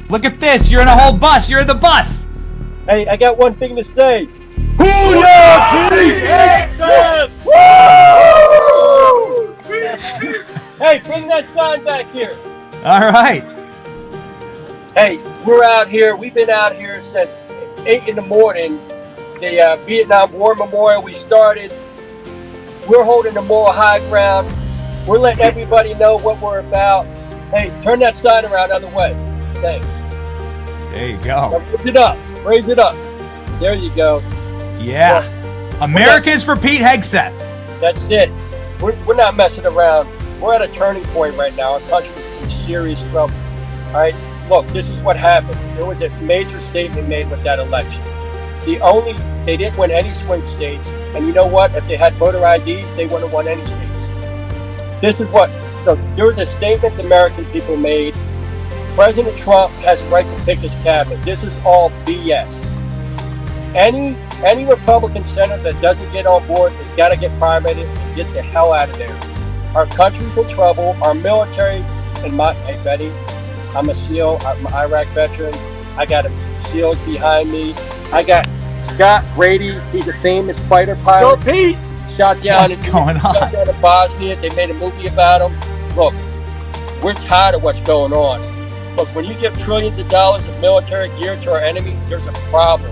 Look at this. You're in a whole bus. You're in the bus. Hey, I got one thing to say. Booyah, Pete Hegseth! Woo! Hey, bring that sign back here. All right. Hey, we're out here. We've been out here since 8 in the morning. The Vietnam War Memorial we started. We're holding the moral high ground. We're letting everybody know what we're about. Hey, turn that sign around the other way. Thanks. There you go. Now raise it up. Raise it up. There you go. Yeah. Well, Americans for Pete Hegseth. That's it. We're not messing around. We're at a turning point right now. Our country is in serious trouble. All right? Look, this is what happened. There was a major statement made with that election. They didn't win any swing states. And you know what? If they had voter IDs, they wouldn't have won any states. This is what, look, there was a statement the American people made. President Trump has the right to pick his cabinet. This is all BS. Any Republican senator that doesn't get on board has got to get primated and get the hell out of there. Our country's in trouble. Our military, hey Betty, I'm a SEAL. I'm an Iraq veteran. I got SEALs behind me. I got Scott Brady. He's a famous fighter pilot. Go Pete! Shot down What's going on? in Bosnia. They made a movie about him. Look, we're tired of what's going on. Look, when you give trillions of dollars of military gear to our enemy, there's a problem.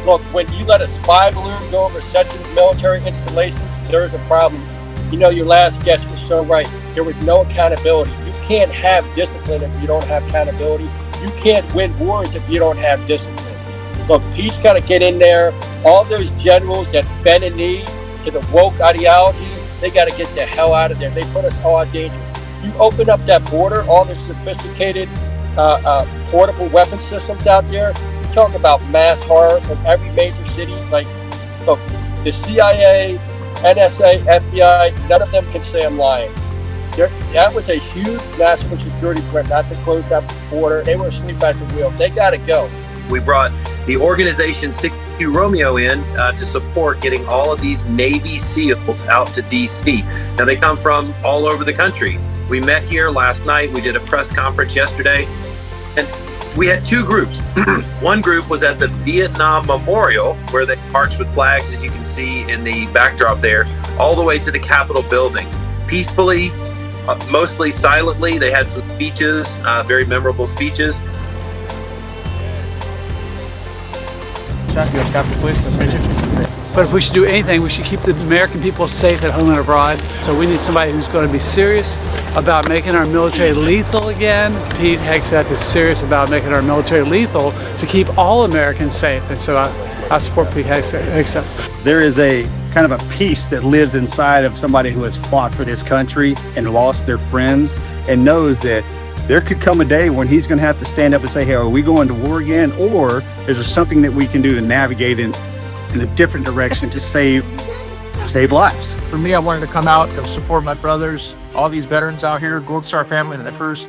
Look, when you let a spy balloon go over sensitive military installations, there's a problem. You know, your last guest was so right. There was no accountability. You can't have discipline if you don't have accountability. You can't win wars if you don't have discipline. Look, Pete's got to get in there. All those generals that bend a knee to the woke ideology, they got to get the hell out of there. They put us all in danger. You open up that border, all the sophisticated portable weapon systems out there. You're talking about mass horror in every major city. Like, look, the CIA, NSA, FBI, none of them can say I'm lying. That was a huge national security threat not to close that border. They were asleep at the wheel. They got to go. We brought the organization 62 Romeo in to support getting all of these Navy SEALs out to D.C. Now, they come from all over the country. We met here last night. We did a press conference yesterday. And we had two groups. One group was at the Vietnam Memorial, where they marched with flags, as you can see in the backdrop there, all the way to the Capitol building. Peacefully, mostly silently. They had some speeches, very memorable speeches. Captain Police, nice to meet you. But if we should do anything, we should keep the American people safe at home and abroad. So we need somebody who's going to be serious about making our military lethal again. Pete Hegseth is serious about making our military lethal to keep all Americans safe. And so I support Pete Hegseth. There is a kind of a peace that lives inside of somebody who has fought for this country and lost their friends and knows that there could come a day when he's going to have to stand up and say, hey, are we going to war again? Or is there something that we can do to navigate in a different direction to save lives? For me, I wanted to come out and support my brothers, all these veterans out here, Gold Star family, and the first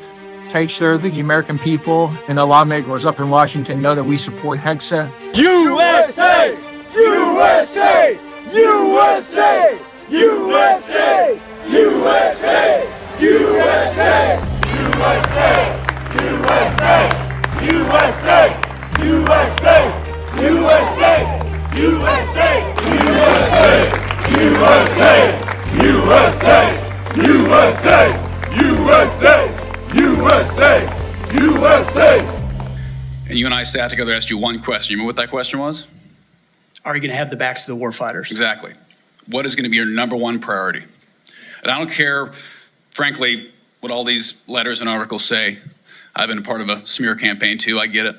take sure that the American people and the lawmakers up in Washington know that we support Hegseth. USA! USA! USA! USA! USA! USA! USA! USA! USA! USA! USA! USA! USA! USA! USA! USA! And you and I sat together, asked you one question. You remember what that question was? Are you going to have the backs of the war fighters? Exactly. What is going to be your number one priority? And I don't care, frankly, what all these letters and articles say. I've been a part of a smear campaign too, I get it.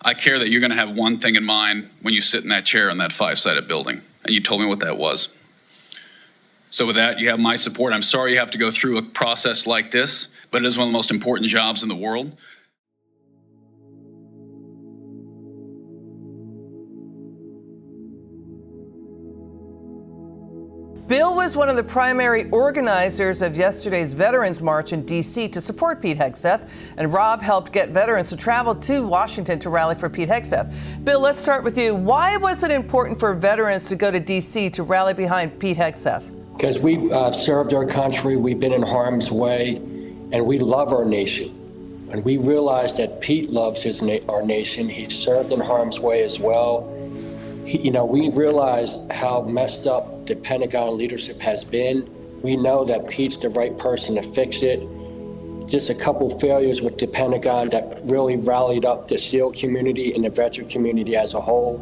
I care that you're going to have one thing in mind when you sit in that chair in that five-sided building. And you told me what that was. So with that, you have my support. I'm sorry you have to go through a process like this, but it is one of the most important jobs in the world. Bill was one of the primary organizers of yesterday's Veterans March in D.C. to support Pete Hegseth, and Rob helped get veterans to travel to Washington to rally for Pete Hegseth. Bill, let's start with you. Why was it important for veterans to go to D.C. to rally behind Pete Hegseth? Because we've served our country, we've been in harm's way, and we love our nation. And we realize that Pete loves our nation. He served in harm's way as well. We realize how messed up the Pentagon leadership has been. We know that Pete's the right person to fix it. Just a couple failures with the Pentagon that really rallied up the SEAL community and the veteran community as a whole.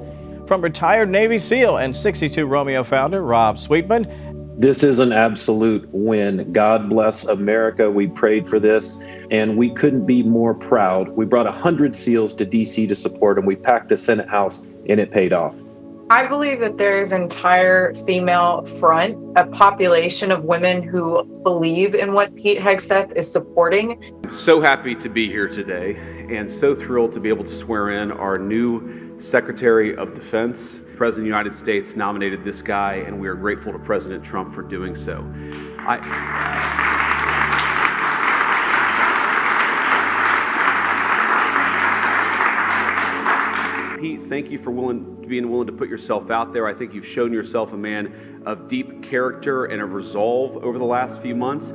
From retired Navy SEAL and 62 Romeo founder Rob Sweetman. This is an absolute win. God bless America. We prayed for this, and we couldn't be more proud. We brought 100 SEALs to D.C. to support them. We packed the Senate House, and it paid off. I believe that there's an entire female front, a population of women who believe in what Pete Hegseth is supporting. So happy to be here today and so thrilled to be able to swear in our new Secretary of Defense. The President of the United States nominated this guy, and we are grateful to President Trump for doing so. Pete, thank you for being willing to put yourself out there. I think you've shown yourself a man of deep character and of resolve over the last few months.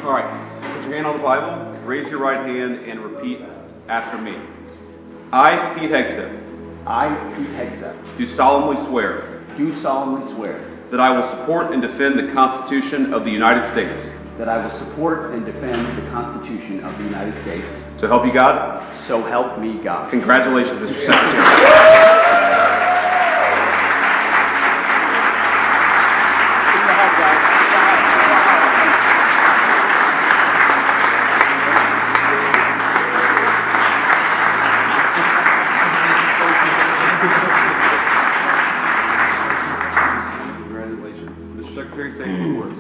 All right, put your hand on the Bible, raise your right hand, and repeat after me. I, Pete Hegseth. I, Pete Hegseth. Do solemnly swear. Do solemnly swear. That I will support and defend the Constitution of the United States. That I will support and defend the Constitution of the United States. So help you God? So help me God. Congratulations, Mr. Secretary. Congratulations. Mr. Secretary, say a few words.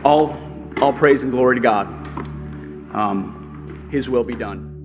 All praise and glory to God. His will be done.